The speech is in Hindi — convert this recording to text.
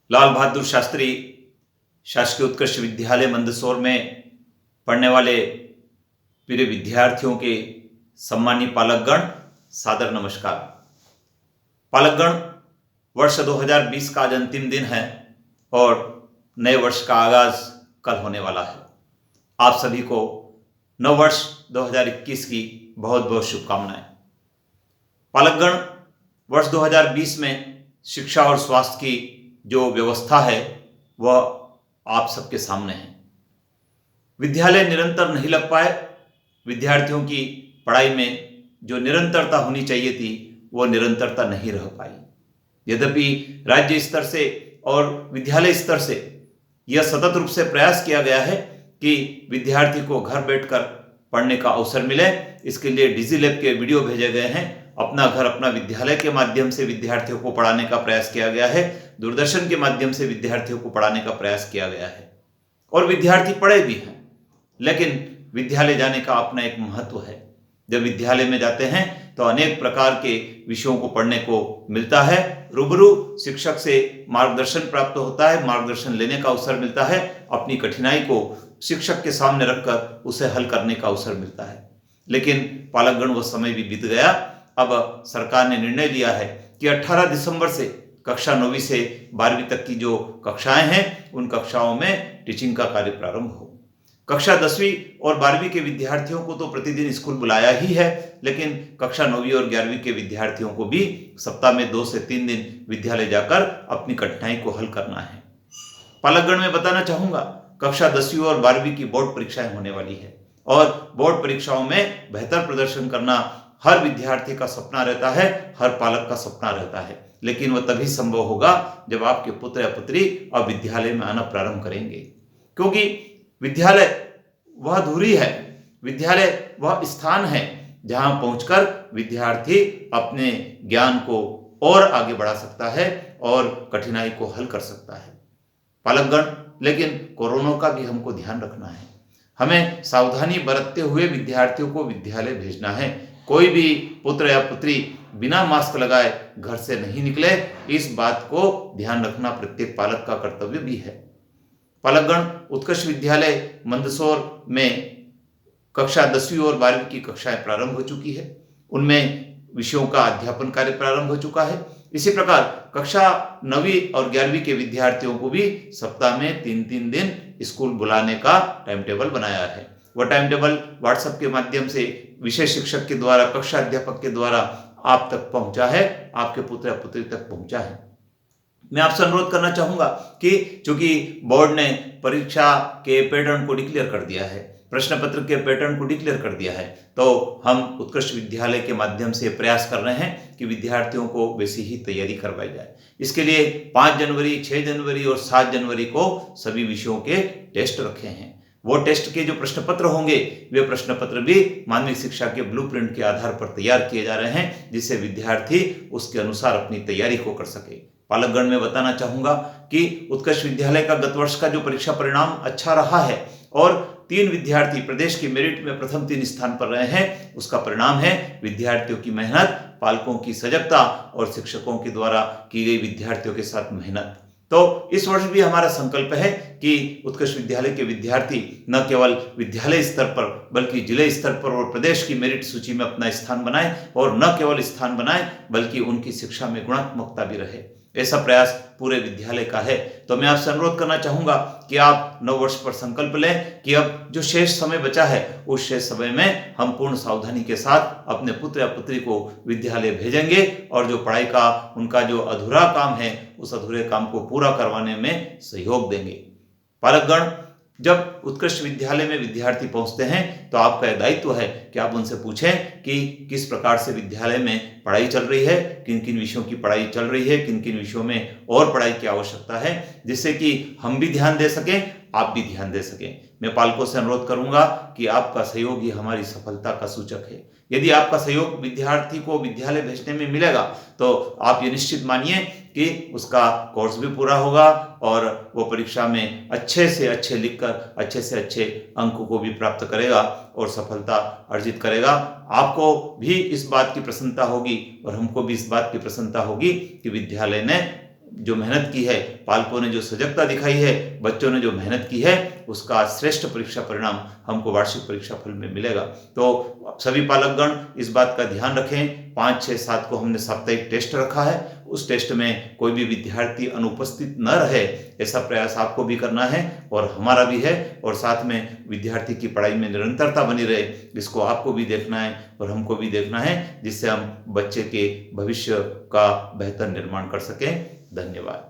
लाल बहादुर शास्त्री शासकीय उत्कृष्ट विद्यालय मंदसौर में पढ़ने वाले प्रिय विद्यार्थियों के सम्मानीय पालकगण, सादर नमस्कार। पालकगण, वर्ष 2020 का आज अंतिम दिन है और नए वर्ष का आगाज कल होने वाला है। आप सभी को नव वर्ष 2021 की बहुत बहुत शुभकामनाएं। पालकगण, वर्ष 2020 में शिक्षा और स्वास्थ्य की जो व्यवस्था है वह आप सबके सामने है। विद्यालय निरंतर नहीं लग पाए। विद्यार्थियों की पढ़ाई में जो निरंतरता होनी चाहिए थी वो निरंतरता नहीं रह पाई। यद्यपि राज्य स्तर से और विद्यालय स्तर से यह सतत रूप से प्रयास किया गया है कि विद्यार्थी को घर बैठकर पढ़ने का अवसर मिले। इसके लिए डिजिलैब के वीडियो भेजे गए हैं। अपना घर अपना विद्यालय के माध्यम से विद्यार्थियों को पढ़ाने का प्रयास किया गया है। दूरदर्शन के माध्यम से विद्यार्थियों को पढ़ाने का प्रयास किया गया है और विद्यार्थी पढ़े भी हैं। लेकिन विद्यालय जाने का अपना एक महत्व है। जब विद्यालय में जाते हैं तो अनेक प्रकार के विषयों को पढ़ने को मिलता है। रूबरू शिक्षक से मार्गदर्शन प्राप्त होता है, मार्गदर्शन लेने का अवसर मिलता है। अपनी कठिनाई को शिक्षक के सामने रखकर उसे हल करने का अवसर मिलता है। लेकिन पालकगण, वो समय भी बीत गया। अब सरकार ने निर्णय लिया है कि 18 दिसंबर से कक्षा 9वीं से 12वीं तक की जो कक्षाएं हैं उन कक्षाओं में टीचिंग का कार्य प्रारंभ हो। कक्षा 10वीं और 12वीं के विद्यार्थियों को तो प्रतिदिन स्कूल बुलाया ही है, लेकिन कक्षा 9वीं और 11वीं के विद्यार्थियों को भी सप्ताह में 2 से 3 दिन विद्यालय जाकर अपनी कठिनाई को हल करना है। पालकगण, मैं बताना चाहूंगा, कक्षा 10वीं और 12वीं की बोर्ड परीक्षाएं होने वाली है और बोर्ड परीक्षाओं में बेहतर प्रदर्शन करना हर विद्यार्थी का सपना रहता है, हर पालक का सपना रहता है। लेकिन वह तभी संभव होगा जब आपके पुत्र या पुत्री अब विद्यालय में आना प्रारंभ करेंगे, क्योंकि विद्यालय वह धुरी है, विद्यालय वह स्थान है जहां पहुंचकर विद्यार्थी अपने ज्ञान को और आगे बढ़ा सकता है और कठिनाई को हल कर सकता है। पालकगण, लेकिन कोरोना का भी हमको ध्यान रखना है। हमें सावधानी बरतते हुए विद्यार्थियों को विद्यालय भेजना है। कोई भी पुत्र या पुत्री बिना मास्क लगाए घर से नहीं निकले, इस बात को ध्यान रखना प्रत्येक पालक का कर्तव्य भी है। पालकगण, उत्कृष्ट विद्यालय मंदसौर में कक्षा 10वीं और 12वीं की कक्षाएं प्रारंभ हो चुकी है। उनमें विषयों का अध्यापन कार्य प्रारंभ हो चुका है। इसी प्रकार कक्षा 9वीं और 11वीं के विद्यार्थियों को भी सप्ताह में 3-3 दिन स्कूल बुलाने का टाइम टेबल बनाया है। वह टाइम टेबल व्हाट्सएप के माध्यम से विषय शिक्षक के द्वारा, कक्षा अध्यापक के द्वारा आप तक पहुंचा है, आपके पुत्र या पुत्री तक पहुंचा है। मैं आपसे अनुरोध करना चाहूंगा कि चूंकि बोर्ड ने परीक्षा के पैटर्न को डिक्लेयर कर दिया है, प्रश्न पत्र के पैटर्न को डिक्लेयर कर दिया है, तो हम उत्कृष्ट विद्यालय के माध्यम से प्रयास कर रहे हैं कि विद्यार्थियों को वैसी ही तैयारी करवाई जाए। इसके लिए 5 जनवरी, 6 जनवरी और 7 जनवरी को सभी विषयों के टेस्ट रखे हैं। वो टेस्ट के जो प्रश्न पत्र होंगे वे प्रश्न पत्र भी मानविक शिक्षा के ब्लूप्रिंट के आधार पर तैयार किए जा रहे हैं, जिससे विद्यार्थी उसके अनुसार अपनी तैयारी को कर सके। पालकगण, में बताना चाहूंगा कि उत्कृष्ट विद्यालय का गत वर्ष का जो परीक्षा परिणाम अच्छा रहा है और 3 विद्यार्थी प्रदेश की मेरिट में प्रथम 3 स्थान पर रहे हैं, उसका परिणाम है विद्यार्थियों की मेहनत, पालकों की सजगता और शिक्षकों के द्वारा की गई विद्यार्थियों के साथ मेहनत। तो इस वर्ष भी हमारा संकल्प है कि उत्कृष्ट विद्यालय के विद्यार्थी न केवल विद्यालय स्तर पर बल्कि जिले स्तर पर और प्रदेश की मेरिट सूची में अपना स्थान बनाएं, और न केवल स्थान बनाएं बल्कि उनकी शिक्षा में गुणात्मकता भी रहे। ऐसा प्रयास पूरे विद्यालय का है। तो मैं आपसे अनुरोध करना चाहूंगा कि आप नव वर्ष पर संकल्प लें कि अब जो शेष समय बचा है उस शेष समय में हम पूर्ण सावधानी के साथ अपने पुत्र या पुत्री को विद्यालय भेजेंगे और जो पढ़ाई का उनका जो अधूरा काम है उस अधूरे काम को पूरा करवाने में सहयोग देंगे। पालकगण, जब उत्कृष्ट विद्यालय में विद्यार्थी पहुंचते हैं तो आपका यह दायित्व है कि आप उनसे पूछें कि किस प्रकार से विद्यालय में पढ़ाई चल रही है, किन किन विषयों की पढ़ाई चल रही है, किन किन विषयों में और पढ़ाई की आवश्यकता है, जिससे कि हम भी ध्यान दे सकें, आप भी ध्यान दे सकें। मैं पालकों से अनुरोध करूंगा कि आपका सहयोग ही हमारी सफलता का सूचक है। यदि आपका सहयोग विद्यार्थी को विद्यालय भेजने में मिलेगा तो आप ये निश्चित मानिए कि उसका कोर्स भी पूरा होगा और वो परीक्षा में अच्छे से अच्छे लिखकर अच्छे से अच्छे अंक को भी प्राप्त करेगा और सफलता अर्जित करेगा। आपको भी इस बात की प्रसन्नता होगी और हमको भी इस बात की प्रसन्नता होगी कि विद्यालय ने जो मेहनत की है, पालकों ने जो सजगता दिखाई है, बच्चों ने जो मेहनत की है, उसका श्रेष्ठ परीक्षा परिणाम हमको वार्षिक परीक्षा फल में मिलेगा। तो सभी पालकगण इस बात का ध्यान रखें। 5, 6, 7 को हमने साप्ताहिक टेस्ट रखा है। उस टेस्ट में कोई भी विद्यार्थी अनुपस्थित न रहे, ऐसा प्रयास आपको भी करना है और हमारा भी है। और साथ में विद्यार्थी की पढ़ाई में निरंतरता बनी रहे, इसको आपको भी देखना है और हमको भी देखना है, जिससे हम बच्चे के भविष्य का बेहतर निर्माण कर सकें। धन्यवाद।